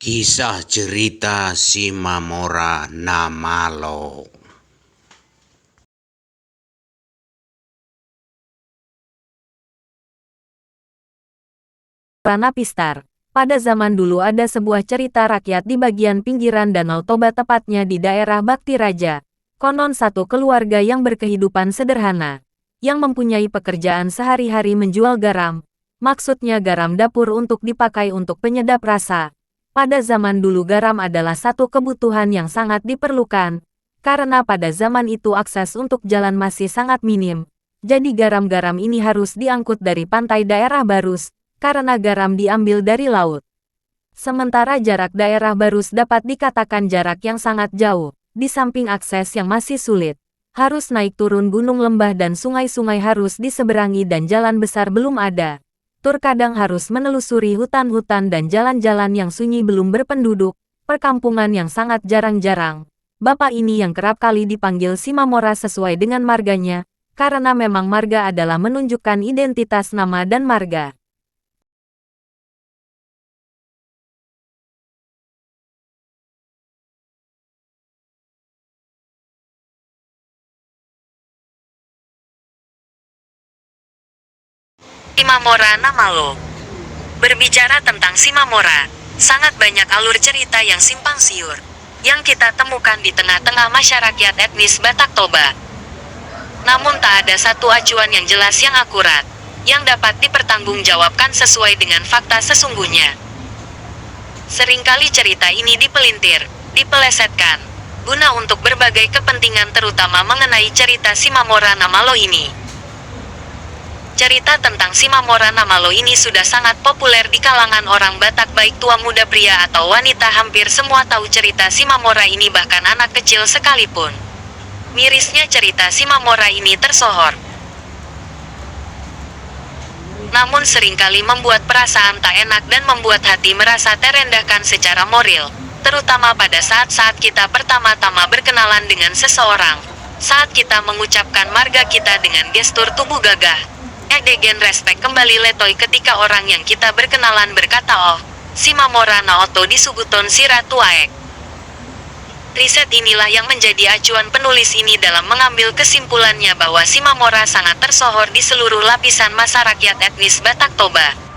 Kisah cerita Simamora Namalo. Rana Pistar. Pada zaman dulu ada sebuah cerita rakyat di bagian pinggiran Danau Toba, tepatnya di daerah Bakti Raja. Konon satu keluarga yang berkehidupan sederhana, yang mempunyai pekerjaan sehari-hari menjual garam. Maksudnya garam dapur untuk dipakai untuk penyedap rasa. Pada zaman dulu garam adalah satu kebutuhan yang sangat diperlukan, karena pada zaman itu akses untuk jalan masih sangat minim. Jadi garam-garam ini harus diangkut dari pantai daerah Barus, karena garam diambil dari laut. Sementara jarak daerah Barus dapat dikatakan jarak yang sangat jauh, di samping akses yang masih sulit. Harus naik turun gunung, lembah dan sungai-sungai harus diseberangi dan jalan besar belum ada. Terkadang harus menelusuri hutan-hutan dan jalan-jalan yang sunyi belum berpenduduk, perkampungan yang sangat jarang-jarang. Bapak ini yang kerap kali dipanggil Simamora sesuai dengan marganya, karena memang marga adalah menunjukkan identitas nama dan marga. Simamora Namalo. Berbicara tentang Simamora, sangat banyak alur cerita yang simpang siur, yang kita temukan di tengah-tengah masyarakat etnis Batak Toba. Namun tak ada satu acuan yang jelas yang akurat, yang dapat dipertanggungjawabkan sesuai dengan fakta sesungguhnya. Seringkali cerita ini dipelintir, dipelesetkan, guna untuk berbagai kepentingan, terutama mengenai cerita Simamora Namalo ini. Cerita tentang Simamora Namalo ini sudah sangat populer di kalangan orang Batak, baik tua muda pria atau wanita. Hampir semua tahu cerita Simamora ini, bahkan anak kecil sekalipun. Mirisnya cerita Simamora ini tersohor, namun seringkali membuat perasaan tak enak dan membuat hati merasa terendahkan secara moral, terutama pada saat-saat kita pertama-tama berkenalan dengan seseorang. Saat kita mengucapkan marga kita dengan gestur tubuh gagah, degen respek kembali letoy ketika orang yang kita berkenalan berkata, "Oh, Simamora Naoto disuguton siratuaek." Riset inilah yang menjadi acuan penulis ini dalam mengambil kesimpulannya bahwa Simamora sangat tersohor di seluruh lapisan masyarakat etnis Batak Toba.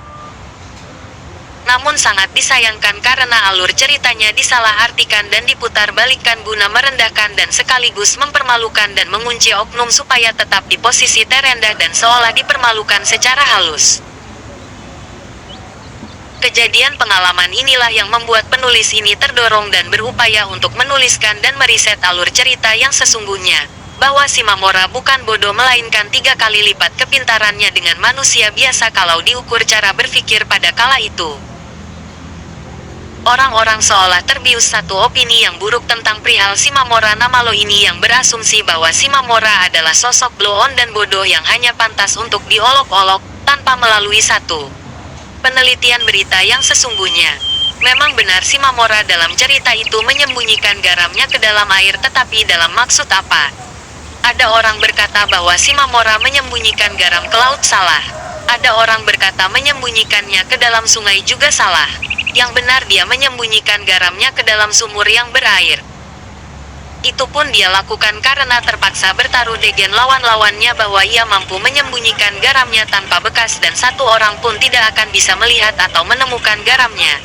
Namun sangat disayangkan karena alur ceritanya disalahartikan dan diputar balikkan guna merendahkan dan sekaligus mempermalukan dan mengunci oknum supaya tetap di posisi terendah dan seolah dipermalukan secara halus. Kejadian pengalaman inilah yang membuat penulis ini terdorong dan berupaya untuk menuliskan dan meriset alur cerita yang sesungguhnya, bahwa Simamora bukan bodoh melainkan 3 kali lipat kepintarannya dengan manusia biasa kalau diukur cara berpikir pada kala itu. Orang-orang seolah terbius satu opini yang buruk tentang perihal Simamora Namalo ini, yang berasumsi bahwa Simamora adalah sosok blow-on dan bodoh yang hanya pantas untuk diolok-olok, tanpa melalui satu penelitian berita yang sesungguhnya. Memang benar Simamora dalam cerita itu menyembunyikan garamnya ke dalam air, tetapi dalam maksud apa? Ada orang berkata bahwa Simamora menyembunyikan garam ke laut, salah. Ada orang berkata menyembunyikannya ke dalam sungai, juga salah. Yang benar dia menyembunyikan garamnya ke dalam sumur yang berair. Itu pun dia lakukan karena terpaksa bertaruh dengan lawan-lawannya bahwa ia mampu menyembunyikan garamnya tanpa bekas dan satu orang pun tidak akan bisa melihat atau menemukan garamnya.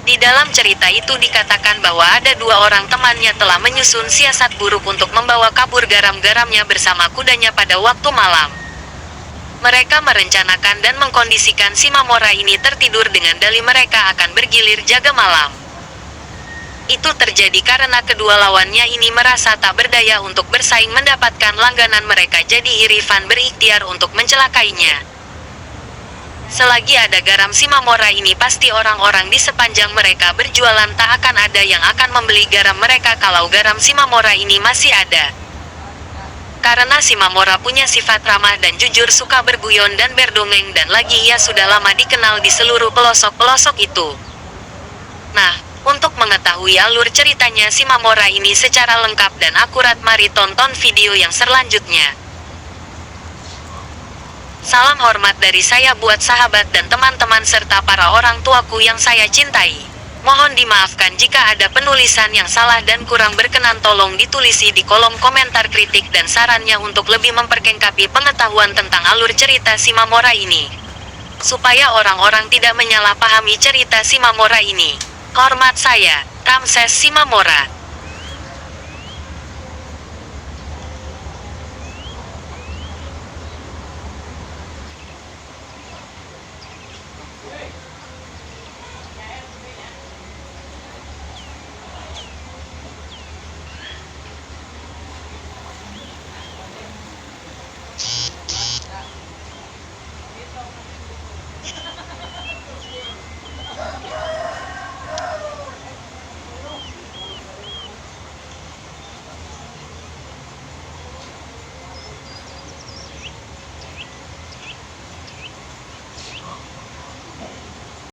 Di dalam cerita itu dikatakan bahwa ada 2 orang temannya telah menyusun siasat buruk untuk membawa kabur garam-garamnya bersama kudanya pada waktu malam. Mereka merencanakan dan mengkondisikan Simamora ini tertidur dengan dalih mereka akan bergilir jaga malam. Itu terjadi karena kedua lawannya ini merasa tak berdaya untuk bersaing mendapatkan langganan mereka, jadi Irfan berikhtiar untuk mencelakainya. Selagi ada garam Simamora ini, pasti orang-orang di sepanjang mereka berjualan tak akan ada yang akan membeli garam mereka kalau garam Simamora ini masih ada. Karena Simamora punya sifat ramah dan jujur, suka berguyon dan berdongeng, dan lagi ia sudah lama dikenal di seluruh pelosok-pelosok itu. Nah, untuk mengetahui alur ceritanya Simamora ini secara lengkap dan akurat, mari tonton video yang selanjutnya. Salam hormat dari saya buat sahabat dan teman-teman serta para orang tuaku yang saya cintai. Mohon dimaafkan jika ada penulisan yang salah dan kurang berkenan, tolong ditulisi di kolom komentar kritik dan sarannya untuk lebih memperlengkapi pengetahuan tentang alur cerita Shimamura ini. Supaya orang-orang tidak menyalahpahami cerita Shimamura ini. Hormat saya, Ramses Shimamura.